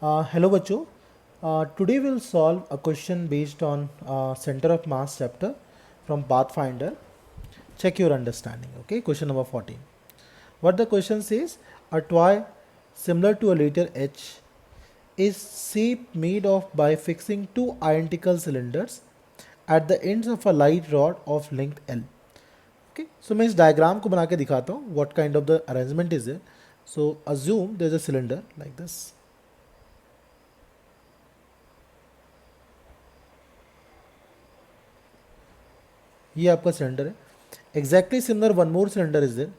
Hello बच्चों. Today we'll solve a question based on center of mass chapter from Pathfinder. Check your understanding. Okay, question number 14. What the question says: a toy similar to a letter H is shape made of by fixing two identical cylinders at the ends of a light rod of length L. Okay, so मैं इस diagram को बना के दिखाता हूँ. What kind of the arrangement is it? So assume there's a cylinder like this. ये आपका cylinder है. Exactly similar one more cylinder is there.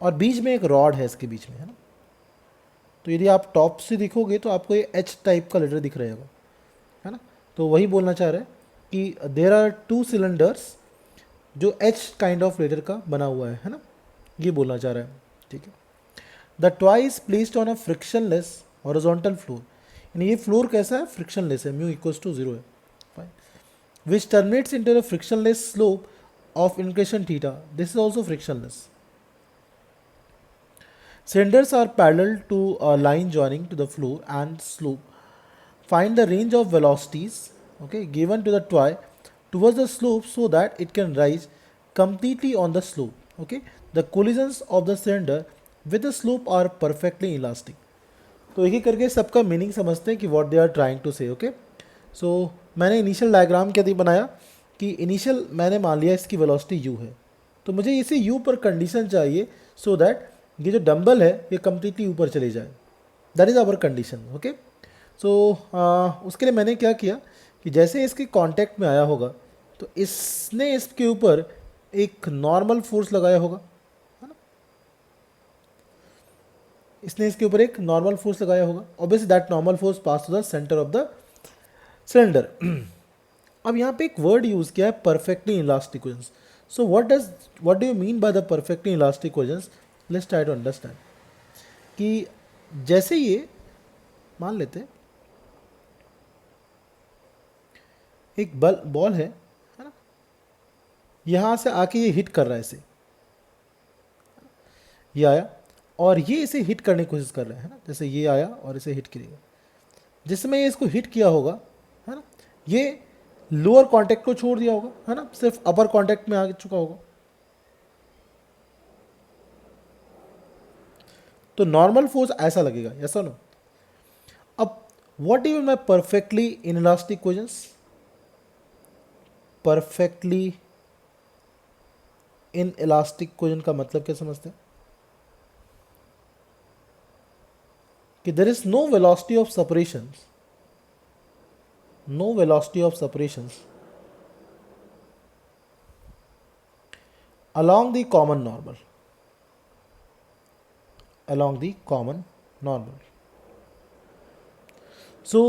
और बीच में एक रॉड है इसके बीच में, है ना. तो यदि आप टॉप से देखोगे तो आपको ये एच टाइप का लेटर दिख रहेगा, है ना. तो वही बोलना चाह रहे हैं कि देर आर टू सिलेंडर्स जो एच काइंड ऑफ लेटर का बना हुआ है ना. ये बोलना चाह रहा है. ठीक है. The toy is placed on a frictionless horizontal floor. यानी ये फ्लोर कैसा है? फ्रिक्शनलेस है. म्यू इक्वल्स टू 0 है. Fine. Which terminates into the frictionless slope of inclination theta. This is also frictionless. Cylinders are parallel to a line joining to the floor and slope. Find the range of velocities, okay, given to the toy towards the slope so that it can rise completely on the slope. Okay, the collisions of the cylinder with the slope are perfectly elastic. तो एक एक करके सबका meaning समझते हैं कि what they are trying to say. Okay, so मैंने initial diagram क्या दी बनाया कि इनिशियल मैंने मान लिया इसकी वेलोसिटी u है. तो मुझे इसे u पर कंडीशन चाहिए सो दैट ये जो डंबल है ये कम्प्लीटली ऊपर चले जाए. That is our condition. Okay, so उसके लिए मैंने क्या किया कि जैसे इसके कांटेक्ट में आया होगा तो इसने इसके ऊपर एक नॉर्मल फोर्स लगाया होगा, है ना. इसने इसके ऊपर एक नॉर्मल फोर्स लगाया होगा. Obviously that normal force pass to the centre of the cylinder. अब यहाँ पे एक वर्ड यूज़ किया है perfectly elastic equations. So what do you mean by the perfectly elastic equations? Let's try to understand कि जैसे ये मान लेते हैं एक बॉल है ना. यहाँ से आके ये हिट कर रहा है इसे. ये आया और ये इसे हिट करने की कोशिश कर रहा है ना. जैसे ये आया और इसे हिट करेगा. जिसमें ये इसको हिट किया होगा, है ना, ये लोअर कांटेक्ट को छोड़ दिया होगा, है ना, सिर्फ अपर कांटेक्ट में आ चुका होगा. तो नॉर्मल फोर्स ऐसा लगेगा, ऐसा नो. अब what do you mean by perfectly inelastic equations? Perfectly inelastic equation का मतलब क्या समझते हैं? कि there is no velocity of separations, no velocity of separations along the common normal, along the common normal. So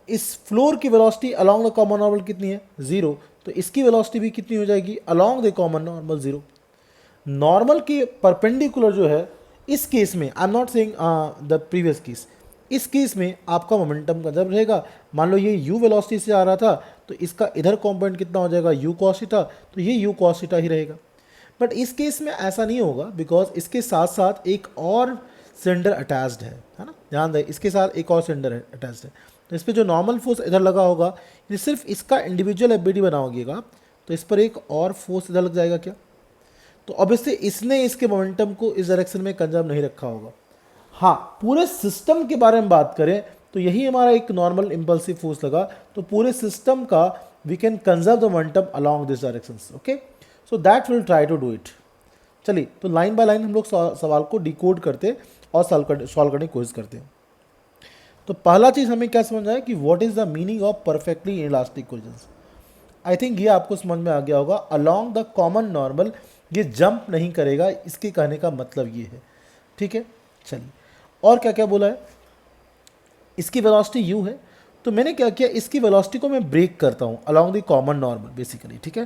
इस floor की velocity along the common normal कितनी है? 0. तो इसकी वेलोसिटी भी कितनी हो जाएगी? along the common normal 0. Normal के परपेंडिकुलर जो है इस केस में, I am not saying the previous case, इस केस में आपका मोमेंटम कंजर्व रहेगा. मान लो ये u वेलोसिटी से आ रहा था तो इसका इधर कॉम्पोनेंट कितना हो जाएगा? u cos theta. तो ये u cos थीटा ही रहेगा. बट इस केस में ऐसा नहीं होगा बिकॉज इसके साथ साथ एक और सिलेंडर अटैच्ड है ना. ध्यान दें, इसके साथ एक और सिलेंडर अटैच्ड है. तो इस पर जो नॉर्मल फोर्स इधर लगा होगा ये सिर्फ इसका इंडिविजुअल एबिलिटी बनाओगेगा तो इस पर एक और फोर्स इधर लग जाएगा क्या. तो ऑब्वियसली इसने इसके मोमेंटम को इस डायरेक्शन में कंजर्व नहीं रखा होगा. हाँ, पूरे सिस्टम के बारे में बात करें तो यही हमारा एक नॉर्मल इम्पल्सिव फोर्स लगा. तो पूरे सिस्टम का we can conserve the momentum along this direction. Okay, so that will try to do it. चलिए, तो लाइन बाय लाइन हम लोग सवाल को डिकोड करते और सॉल्व करने की कोशिश करते हैं. तो पहला चीज़ हमें क्या समझ आया कि what is the meaning of perfectly elastic equations. I think ये आपको समझ में आ गया होगा. अलोंग द कॉमन नॉर्मल, ये जंप नहीं करेगा, इसके कहने का मतलब ये है. ठीक है, चलिए और क्या क्या बोला है. इसकी वेलोसिटी u है तो मैंने क्या किया, इसकी वेलोसिटी को मैं ब्रेक करता हूँ along the common normal basically. ठीक है,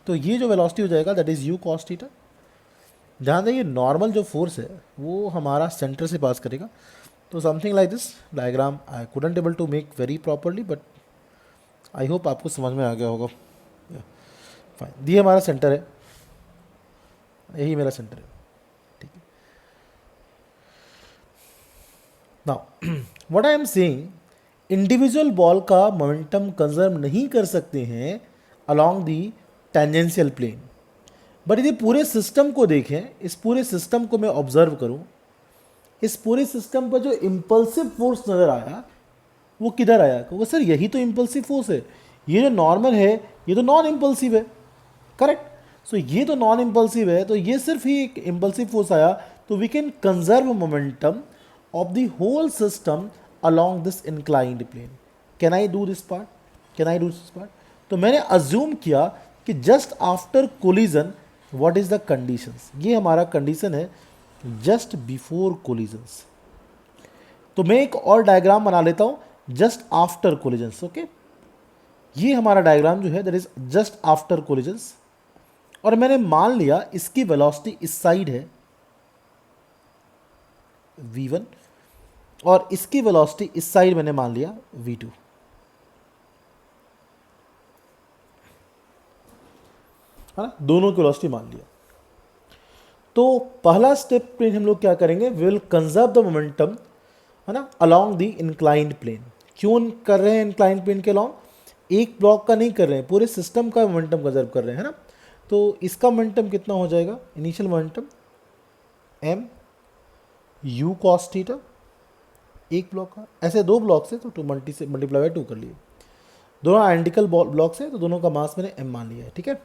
तो ये जो वेलोसिटी हो जाएगा that is u cos theta. ध्यान दें, ये नॉर्मल जो फोर्स है वो हमारा सेंटर से पास करेगा. तो something like this diagram I couldn't able to make very properly but I hope आपको समझ में आ गया होगा। फाइन, ये हमारा सेंटर है, यही मेरा सेंटर है, ठीक है। Now what I am saying, individual ball का मोमेंटम कंजर्व नहीं कर सकते हैं along the tangential plane, but यदि पूरे सिस्टम को देखें, इस पूरे सिस्टम को मैं ऑब्जर्व करूं, इस पूरे सिस्टम पर जो इम्पल्सिव फोर्स नज़र आया वो किधर आया? वो सर यही तो इम्पल्सिव फोर्स है, ये जो नॉर्मल है ये तो नॉन इम्पल्सिव है, करेक्ट। सो ये तो नॉन इम्पल्सिव है, तो ये सिर्फ ही एक इम्पल्सिव फोर्स आया, तो we can conserve momentum of the whole system along this inclined plane. Can I do this part? Can I do this part? तो मैंने अज्यूम किया कि just after collision what is the conditions, ये हमारा condition है just before collisions. तो मैं एक और डायग्राम बना लेता हूं जस्ट आफ्टर कोलिजन्स, ओके। ये हमारा डायग्राम जो है that is just after collisions, और मैंने मान लिया इसकी वेलोसिटी इस साइड है v1 और इसकी वेलोसिटी इस साइड मैंने मान लिया v2, है ना, दोनों की वेलोसिटी मान लिया। तो पहला स्टेप पे हम लोग क्या करेंगे, we will conserve the momentum, है ना, अलोंग द इंक्लाइंड प्लेन। क्यों कर रहे हैं इंक्लाइंड प्लेन के अलोंग? एक ब्लॉक का नहीं कर रहे हैं, पूरे सिस्टम का मोमेंटम कंजर्व कर रहे हैं, है ना। तो इसका मोमेंटम कितना हो जाएगा, initial momentum m u cos theta, एक ब्लॉक का, ऐसे दो ब्लॉक से तो 2 से मल्टीप्लाई बाय 2 कर लिए, दोनों आइडेंटिकल ब्लॉक्स है तो दोनों का मास मैंने m मान लिया है, ठीक है।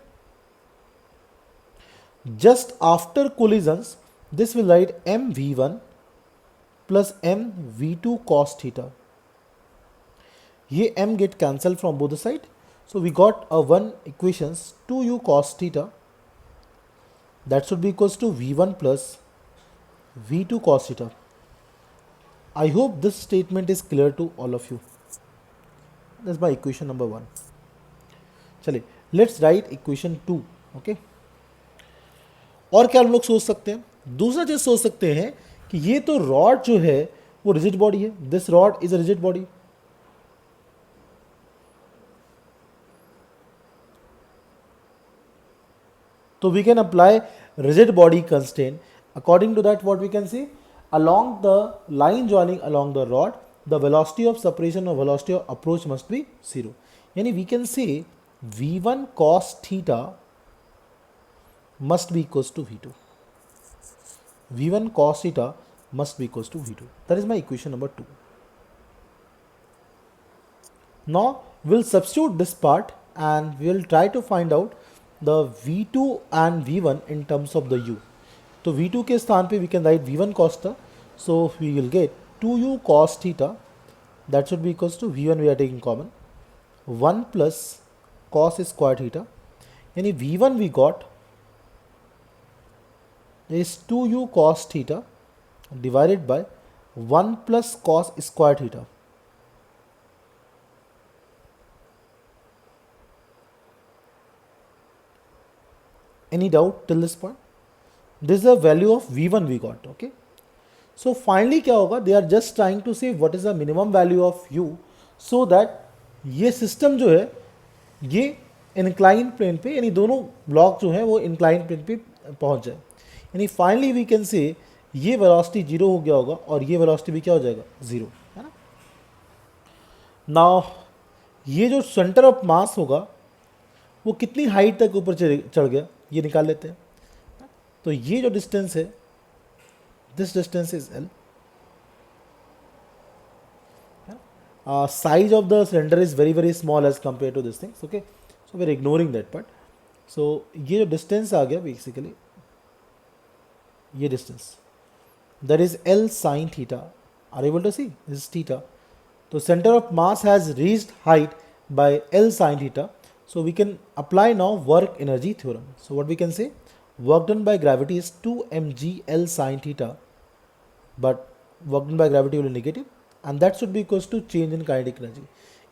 Just after collisions this will write m v1 plus m v2 cos theta, ये m get cancel from both the side, so we got a one equations 2u cos theta that should be equals to v1 plus v2 cos theta. I hope this statement is clear to all of you. That's my equation number 1. चलिए let's write equation 2, okay. और क्या हम लोग सोच सकते हैं, दूसरा चीज सोच सकते हैं कि ये तो रॉड जो है वो रिजिड बॉडी है, this rod is a rigid body, so we can apply rigid body constraint. According to that, what we can see, along the line joining along the rod, the velocity of separation or velocity of approach must be 0. Yani we can say v1 cos theta must be equals to v2. v1 cos theta must be equals to v2. That is my equation number 2. Now we'll substitute this part and we'll try to find out the v2 and v1 in terms of the u. तो v2 के स्थान पे we can write v1 cos theta, so we will get 2u cos theta, that should be equals to v1 we are taking common 1 plus cos square theta, यानी v1 we got is 2u cos theta divided by 1 plus cos square theta. Any doubt till this point? This is the value of v1 we got, okay. So finally क्या होगा, they are just trying to say what is the minimum value of u, so that ये system जो है ये incline plane पे, यानी दोनों block जो है वो इंक्लाइन प्लेन पे पहुंच जाए, यानी फाइनली वी कैन से ये वेलोसिटी 0 हो गया होगा और ये वेलोसिटी भी क्या हो जाएगा 0, है ना। नाउ ये जो सेंटर ऑफ मास होगा वो कितनी हाइट तक ऊपर चढ़ गया ये निकाल लेते हैं। तो ये जो डिस्टेंस है, this distance is L, size of the cylinder is very small as compared to this thing, okay, so we're ignoring that part. So ये जो distance आ गया basically, ये distance that is L sin theta, are you able to see this is theta, so center of mass has reached height by L sin theta, so we can apply now work energy theorem. So what we can say, work done by gravity is 2 mg L sin theta, but work done by gravity will be negative and that should be equals to change in kinetic energy.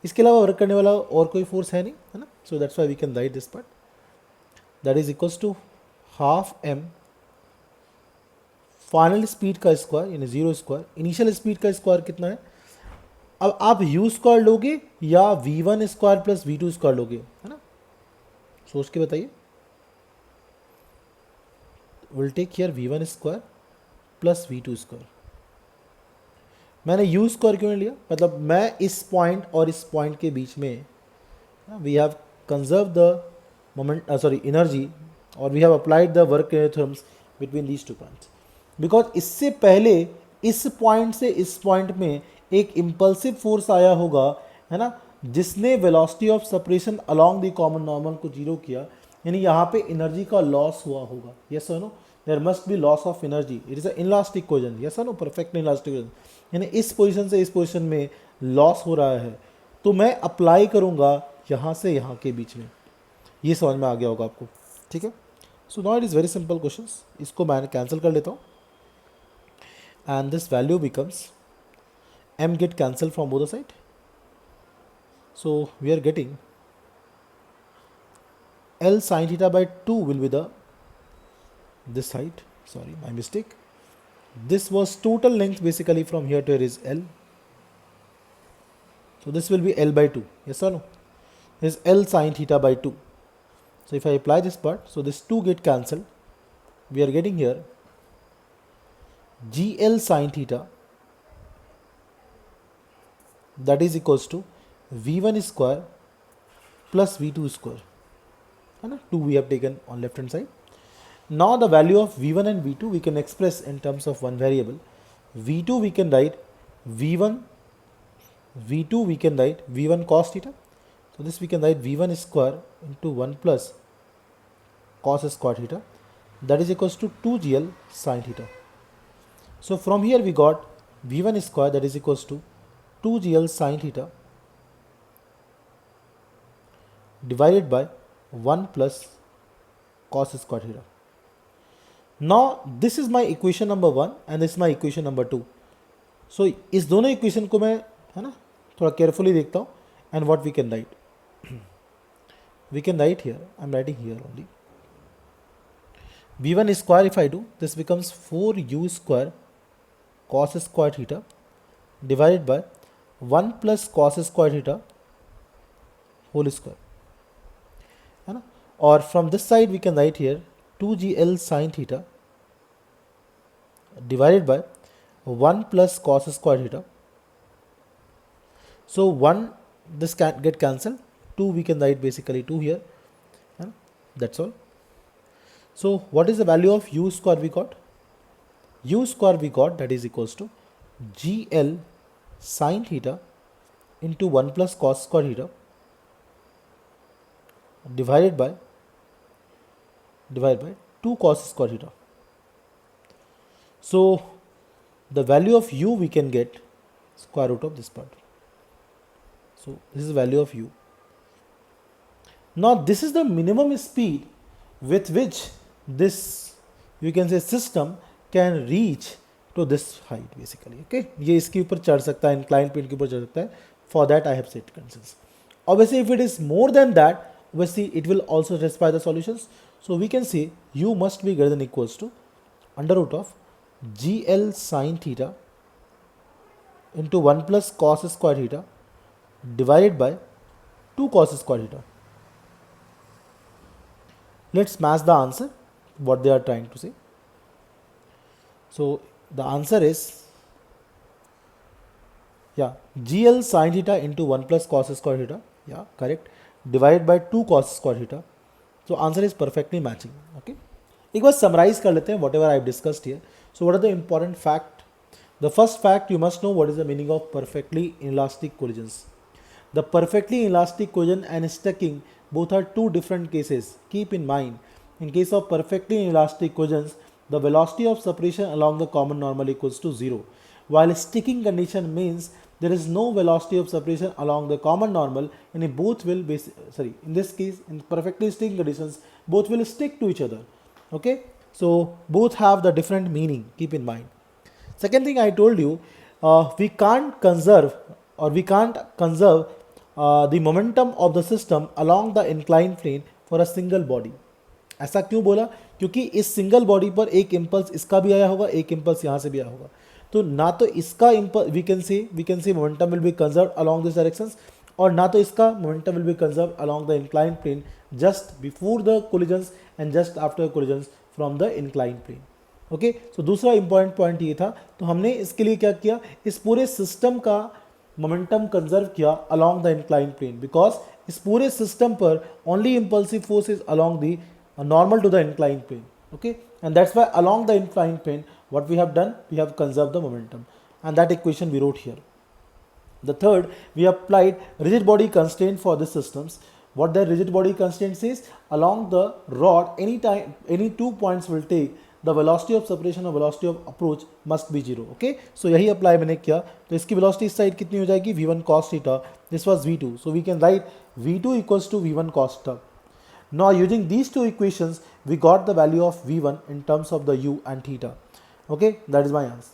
इसके अलावा work करने वाला और कोई force है नहीं, है ना, so that's why we can write this part, that is equals to half m final speed का स्क्वायर यानी 0 स्क्वायर, इनिशियल स्पीड का स्क्वायर कितना है अब आप यू स्क्वायर लोगे या v1 square plus v2 square लोगे, है ना, सोच के बताइए। Will take here v1 square plus v2 square. मैंने u स्क्वायर क्यों नहीं लिया, मतलब मैं इस पॉइंट और इस पॉइंट के बीच में we have conserve the moment sorry energy, और we have applied the work theorems between these two points, because इससे पहले इस पॉइंट से इस पॉइंट में एक इम्पल्सिव फोर्स आया होगा, है ना, जिसने velocity of separation along the common normal को जीरो किया, यानी यहाँ पे एनर्जी का लॉस हुआ होगा। यस और no, there must be loss of energy, it is a inelastic equation. Yes और नो, परफेक्ट इनलास्टिक इक्वेशन, यानी इस पोजीशन से इस पोजीशन में लॉस हो रहा है, तो मैं अप्लाई करूँगा यहाँ से यहाँ के बीच में। ये समझ में आ गया होगा आपको, ठीक है। So now it is very simple questions, इसको मैं कैंसिल कर लेता हूँ, and this value becomes m get cancelled from both the side, so we are getting L sin theta by 2 will be the this side, sorry my mistake, this was total length basically from here to here is L, so this will be L by 2, yes or no, is L sin theta by 2. So if I apply this part, so this 2 get cancelled, we are getting here GL sin theta, that is equals to v1 square plus v2 square, है ना, 2 we have taken on left hand side. Now the value of v1 and v2 we can express in terms of one variable. v2 we can write v1, v2 we can write v1 cos theta, so this we can write v1 square into 1 plus cos square theta, that is equals to 2gl sin theta. So from here we got v1 square, that is equals to 2gl sin theta divided by 1 plus cos square theta. Now this is my equation number 1 and this is my equation number 2. So इस दोनों equation को मैं, है ना, थोड़ा carefully देखता हूँ, and what we can write, we can write here, I am writing here only, v1 square if I do, this becomes 4u square cos square theta divided by 1 plus cos square theta whole square, है ना, और from this side we can write here 2gl sin theta divided by 1 plus cos square theta. So 1 this can get cancelled, 2 we can write basically 2 here, and that's all. So what is the value of u square we got? U square we got, that is equals to gl sin theta into 1 plus cos square theta divided by 2 cos square theta. So the value of u we can get square root of this part. So this is the value of u. Now this is the minimum speed with which this, you can say, system can reach to this height basically, okay, ये इसके ऊपर चढ़ सकता है, inclined plane के ऊपर चढ़ सकता है. For that I have set conditions. Obviously if it is more than that, obviously it will also satisfy the solutions. So we can say u must be greater than equals to under root of gl sin theta into 1 plus cos square theta divided by 2 cos square theta. Let's match the answer what they are trying to say. So the answer is, yeah, gl sin theta into 1 plus cos square theta, yeah, correct, divided by 2 cos square theta. So answer is perfectly matching. Okay, एक बार summarize कर लेते हैं whatever I have discussed here. So what are the important fact? The first fact, you must know what is the meaning of perfectly inelastic collisions. The perfectly inelastic collision and stacking both are two different cases. Keep in mind, in case of perfectly inelastic collisions, the velocity of separation along the common normal equals to 0, while sticking condition means there is no velocity of separation along the common normal, and both will be, in this case, in perfectly sticking conditions, both will stick to each other. Okay, so both have the different meaning, keep in mind. Second thing I told you, we can't conserve the momentum of the system along the inclined plane for a single body. ऐसा क्यों बोला? क्योंकि इस single body पर एक impulse इसका भी आया होगा, एक इम्पल्स यहाँ से भी आया होगा. तो ना तो इसका we can see momentum will be conserve along this directions, और ना तो इसका momentum will be conserve along the incline plane just before the collisions and just after collisions from the incline plane. Okay, so दूसरा important point ये था। तो हमने इसके लिए क्या किया, इस पूरे सिस्टम का मोमेंटम कंजर्व किया along the incline plane, because इस पूरे सिस्टम पर only impulsive force is along the normal to the incline plane. Okay, and that's why along the inclined plane what we have done, we have conserved the momentum, and that equation we wrote here. The third, we applied rigid body constraint for the systems. What the rigid body constraint says, along the rod any 2 points will take, the velocity of separation or velocity of approach must be 0. Okay, so यही apply मैंने किया, तो इसकी velocity इस side कितनी हो जाएगी, v1 cos theta, this was v2, so we can write v2 equals to v1 cos theta. Now using these two equations we got the value of v1 in terms of the u and theta. Okay, that is my answer.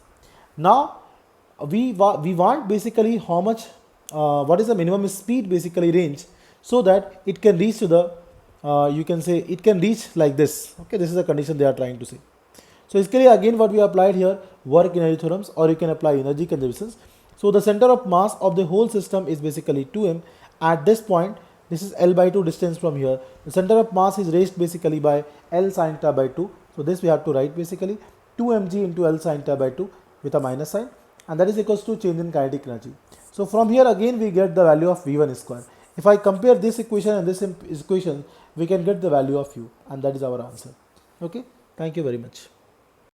Now we want basically how much what is the minimum speed basically range, so that it can reach to the you can say it can reach like this. Okay, this is the condition they are trying to say. So इसके लिए again what we applied here, work energy theorems, or you can apply energy conservations. So the center of mass of the whole system is basically 2m. At this point, this is L by 2 distance from here. The center of mass is raised basically by L sin theta by 2. So this we have to write basically 2 mg into L sin theta by 2 with a minus sign, and that is equals to change in kinetic energy. So from here again we get the value of v1 square. If I compare this equation and this equation, we can get the value of u, and that is our answer. Okay, thank you very much.